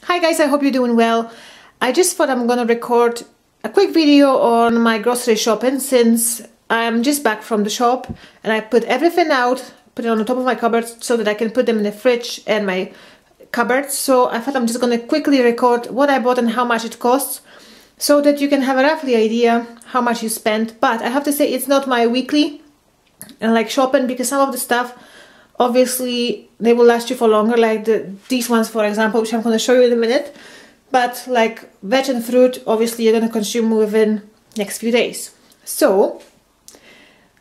Hi guys, I hope you're doing well. I just thought I'm gonna record a quick video on my grocery shopping since I'm just back from the shop and I put everything out, put it on the top of my cupboard so that I can put them in the fridge and my cupboard. So I thought I'm just gonna quickly record what I bought and how much it costs so that you can have a roughly idea how much you spent. But I have to say it's not my weekly shopping, because some of the stuff obviously they will last you for longer, like these ones for example, which I'm going to show you in a minute. But like veg and fruit, obviously you're going to consume within next few days. So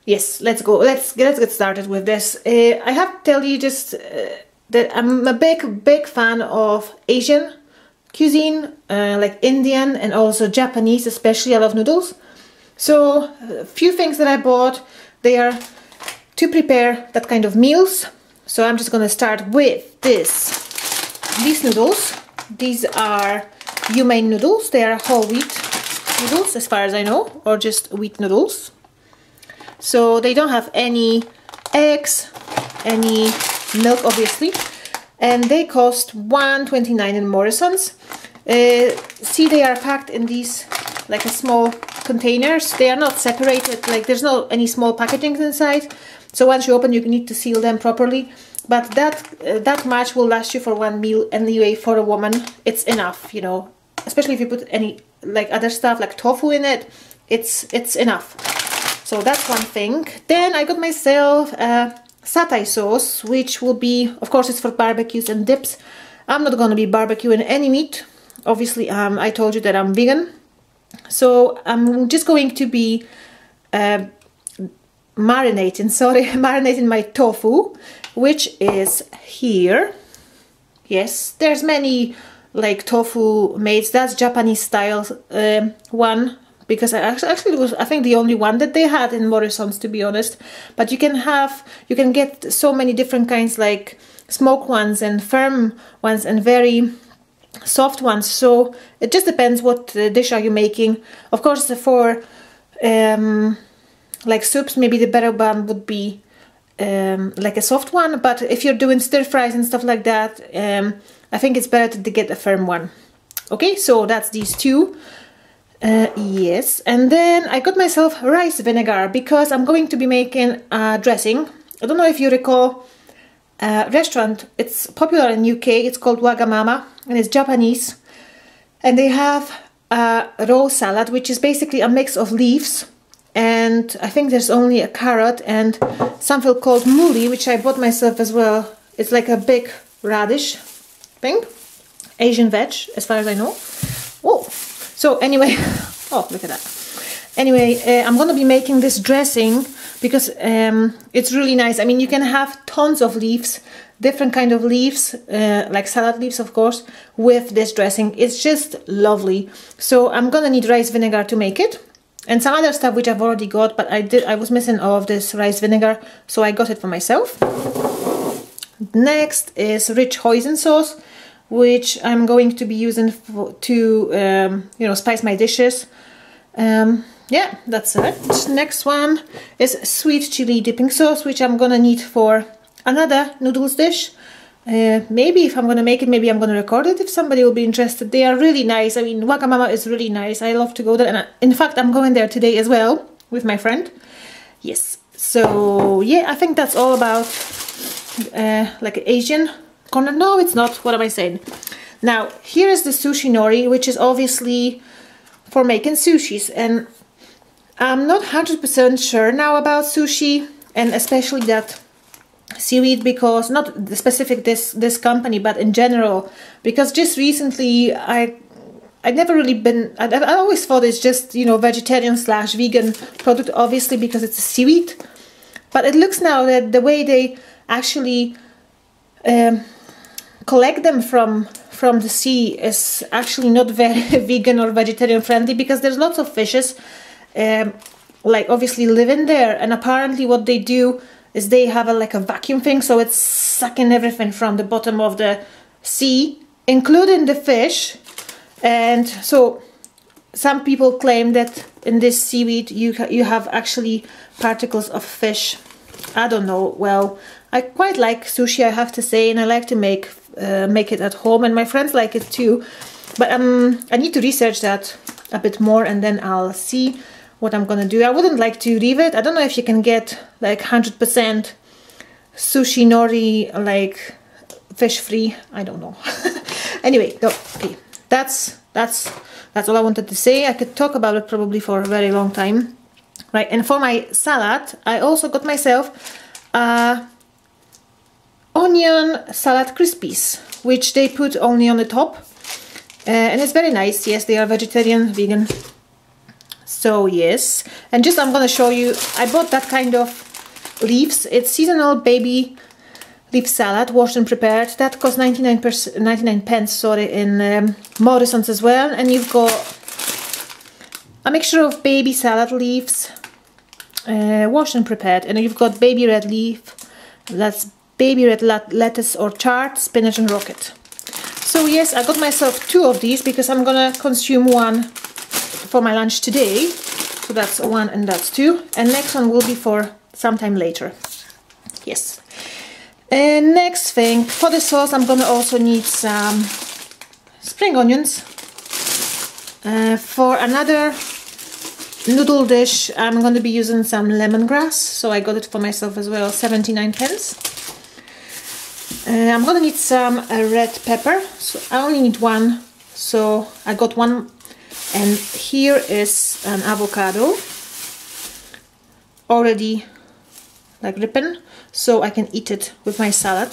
yes, let's go. Let's get started with this. I have to tell you just that I'm a big fan of Asian cuisine, like Indian and also Japanese, especially. I love noodles. So a few things that I bought, they are to prepare that kind of meals. So I'm just gonna start with these noodles. These are Yumane noodles. They are whole wheat noodles as far as I know, or just wheat noodles. So they don't have any eggs, any milk obviously, and they cost $1.29 in Morrisons. See, they are packed in these like a small containers. They are not separated, like there's no any small packaging inside. So once you open, you need to seal them properly. But that much will last you for one meal anyway. For a woman, it's enough, you know. Especially if you put any like other stuff like tofu in it, it's enough. So that's one thing. Then I got myself satay sauce, which will be, of course, it's for barbecues and dips. I'm not gonna be barbecuing any meat. Obviously, I told you that I'm vegan. So I'm just going to be marinating my tofu, which is here. Yes, there's many like tofu made. That's Japanese style one, because actually it was, I think, the only one that they had in Morrisons, to be honest. But you can get so many different kinds, like smoked ones and firm ones and very soft ones. So it just depends what dish are you making. Of course, for like soups, maybe the better one would be like a soft one, but if you're doing stir fries and stuff like that, I think it's better to get a firm one. Okay, so that's these two. Yes, and then I got myself rice vinegar because I'm going to be making a dressing. I don't know if you recall a restaurant, it's popular in UK, it's called Wagamama and it's Japanese, and they have a raw salad, which is basically a mix of leaves, and I think there's only a carrot and something called mooli, which I bought myself as well. It's like a big radish thing, Asian veg as far as I know. Oh, so anyway, oh, look at that. Anyway, I'm gonna be making this dressing because it's really nice. I mean, you can have tons of leaves, different kind of leaves, like salad leaves, of course, with this dressing. It's just lovely. So I'm gonna need rice vinegar to make it, and some other stuff which I've already got, but I was missing all of this rice vinegar, so I got it for myself. Next is rich hoisin sauce, which I'm going to be using to you know, spice my dishes. Yeah, that's it. Next one is sweet chili dipping sauce, which I'm gonna need for another noodles dish. Maybe if I'm gonna make it, maybe I'm gonna record it if somebody will be interested. They are really nice. I mean, Wagamama is really nice. I love to go there, and in fact, I'm going there today as well with my friend. Yes. So yeah, I think that's all about like Asian corner. No, it's not. What am I saying? Now here is the sushi nori, which is obviously for making sushis, and I'm not 100% sure now about sushi, and especially that seaweed, because not the specific this company, but in general, because just recently I'd never really been, I always thought it's just, you know, vegetarian / vegan product, obviously because it's a seaweed. But it looks now that the way they actually collect them from the sea is actually not very vegan or vegetarian friendly, because there's lots of fishes like obviously living there, and apparently what they do is they have like a vacuum thing, so it's sucking everything from the bottom of the sea, including the fish. And so some people claim that in this seaweed you have actually particles of fish. I don't know. Well, I quite like sushi, I have to say, and I like to make make it at home, and my friends like it too. But I need to research that a bit more, and then I'll see what I'm gonna do. I wouldn't like to leave it. I don't know if you can get like 100% sushi nori, like fish free. I don't know. Anyway, okay, that's all I wanted to say. I could talk about it probably for a very long time, right? And for my salad, I also got myself onion salad crispies, which they put only on the top, and it's very nice. Yes, they are vegetarian, vegan. So yes, and just I'm gonna show you, I bought that kind of leaves. It's seasonal baby leaf salad, washed and prepared. That costs 99 pence, sorry, in Morrison's as well. And you've got a mixture of baby salad leaves, washed and prepared. And you've got baby red leaf, that's baby red lettuce or chard, spinach and rocket. So yes, I got myself 2 of these because I'm gonna consume one for my lunch today. So that's 1 and that's 2. And next one will be for sometime later. Yes. And next thing, for the sauce I'm gonna also need some spring onions. For another noodle dish I'm gonna be using some lemongrass, so I got it for myself as well, 79 pence. I'm gonna need some red pepper, so I only need 1, so I got 1. And here is an avocado already like ripen, so I can eat it with my salad.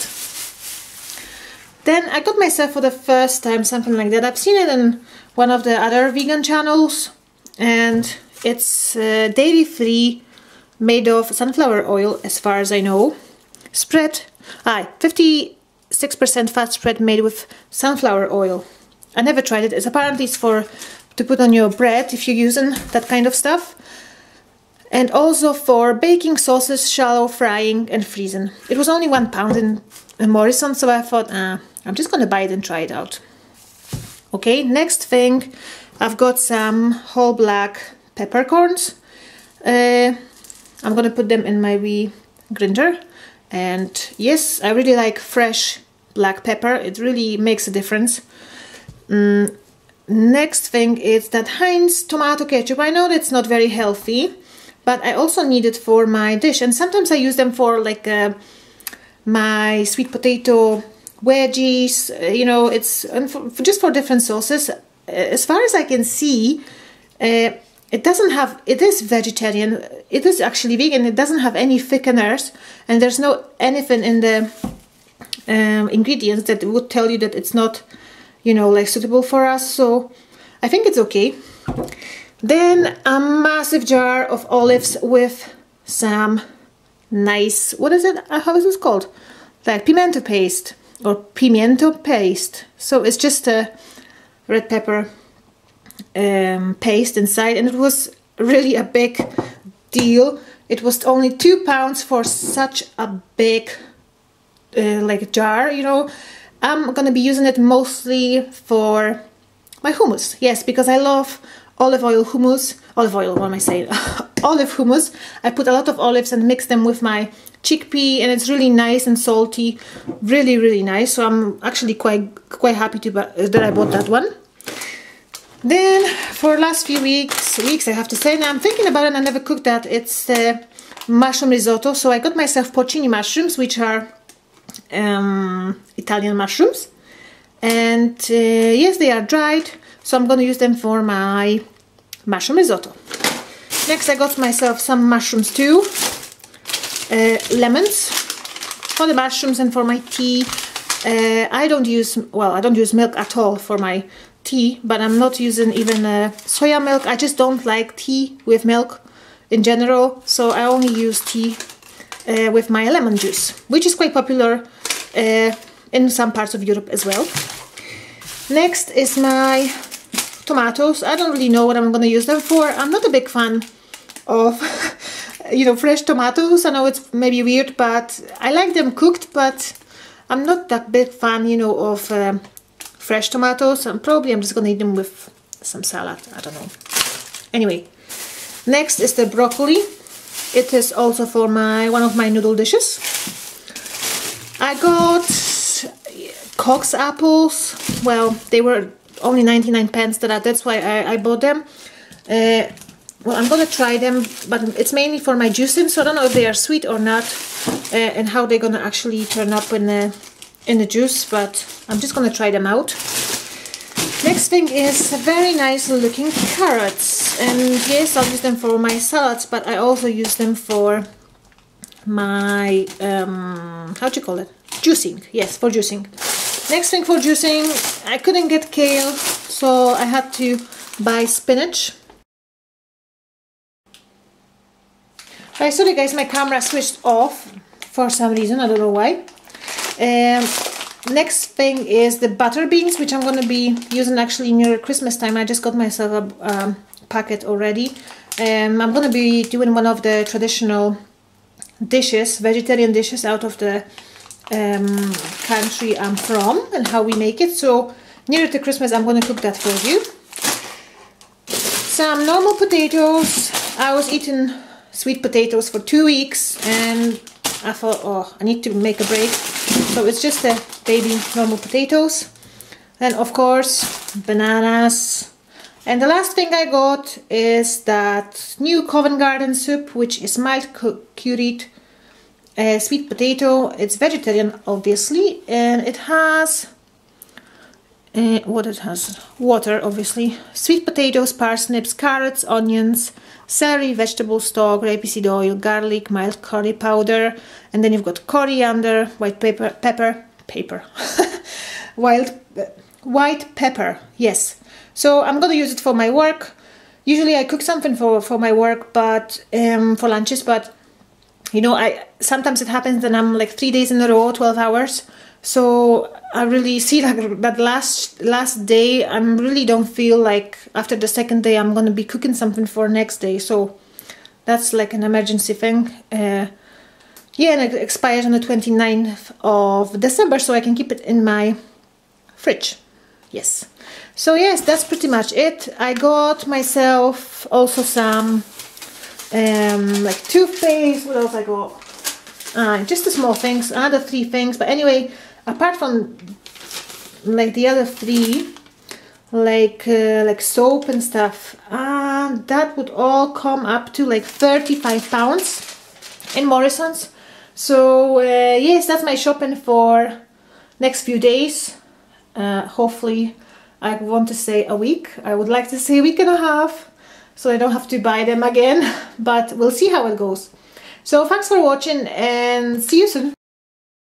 Then I got myself for the first time something like that. I've seen it in one of the other vegan channels, and it's dairy free, made of sunflower oil as far as I know. Spread, 56% fat spread made with sunflower oil. I never tried it. It's apparently it's to put on your bread if you're using that kind of stuff. And also for baking sauces, shallow frying and freezing. It was only £1 in Morrison, so I thought, I'm just gonna buy it and try it out. Okay, next thing, I've got some whole black peppercorns. I'm gonna put them in my wee grinder. And yes, I really like fresh black pepper. It really makes a difference. Next thing is that Heinz tomato ketchup. I know that's not very healthy, but I also need it for my dish, and sometimes I use them for like my sweet potato wedges, you know, it's just for different sauces. As far as I can see, it is vegetarian, it is actually vegan, it doesn't have any thickeners, and there's no anything in the ingredients that would tell you that it's not, you know, like suitable for us, so I think it's okay. Then a massive jar of olives with some nice, what is it, how is this called? Like pimento paste, or pimiento paste. So it's just a red pepper paste inside, and it was really a big deal. It was only £2 for such a big like jar, you know. I'm gonna be using it mostly for my hummus, yes, because I love olive oil hummus. Olive oil, what am I saying? Olive hummus. I put a lot of olives and mix them with my chickpea, and it's really nice and salty, really, really nice. So I'm actually quite happy that I bought that one. Then for last few weeks I have to say, now I'm thinking about it, I never cooked that. It's mushroom risotto. So I got myself porcini mushrooms, which are Italian mushrooms, and yes, they are dried, so I'm going to use them for my mushroom risotto. Next I got myself some mushrooms too, lemons for the mushrooms, and for my tea I don't use milk at all for my tea, but I'm not using even soya milk. I just don't like tea with milk in general, so I only use tea with my lemon juice, which is quite popular in some parts of Europe as well. Next is my tomatoes. I don't really know what I'm going to use them for. I'm not a big fan of you know, fresh tomatoes. I know it's maybe weird, but I like them cooked, but I'm not that big fan, you know, of fresh tomatoes. I'm just going to eat them with some salad. I don't know. Anyway, next is the broccoli. It is also for one of my noodle dishes. I got Cox apples. Well, they were only 99 pence. That's why I bought them. Well, I'm gonna try them, but it's mainly for my juicing, so I don't know if they are sweet or not, and how they're gonna actually turn up in the juice, but I'm just gonna try them out. Next thing is very nice looking carrots, and yes, I'll use them for my salads, but I also use them for my, how do you call it? Juicing, yes, for juicing. Next thing for juicing, I couldn't get kale, so I had to buy spinach. Right, sorry guys, my camera switched off for some reason, I don't know why. Next thing is the butter beans, which I'm going to be using actually near Christmas time. I just got myself a packet already. I'm going to be doing one of the traditional dishes, vegetarian dishes out of the country I'm from and how we make it. So near to Christmas I'm going to cook that for you. Some normal potatoes. I was eating sweet potatoes for 2 weeks and I thought, oh, I need to make a break. So it's just the baby normal potatoes. And of course, bananas. And the last thing I got is that new Covent Garden soup, which is mild curried sweet potato. It's vegetarian, obviously, and it has what it has? Water, obviously. Sweet potatoes, parsnips, carrots, onions, celery, vegetable stock, rapeseed oil, garlic, mild curry powder, and then you've got coriander, white pepper, white pepper, yes. So I'm gonna use it for my work. Usually I cook something for my work, but for lunches, but you know, sometimes it happens that I'm like 3 days in a row, 12 hours. So I really see like that last day, I really don't feel like after the second day I'm gonna be cooking something for next day. So that's like an emergency thing. Yeah, and it expires on the 29th of December, so I can keep it in my fridge. Yes. So yes, that's pretty much it. I got myself also some like toothpaste. What else I got? Just the small things, another 3 things. But anyway, apart from like the other 3, like soap and stuff, that would all come up to like 35 pounds in Morrisons. So yes, that's my shopping for next few days. Hopefully, I want to say a week. I would like to say a week and a half, so I don't have to buy them again, but we'll see how it goes. So thanks for watching and see you soon.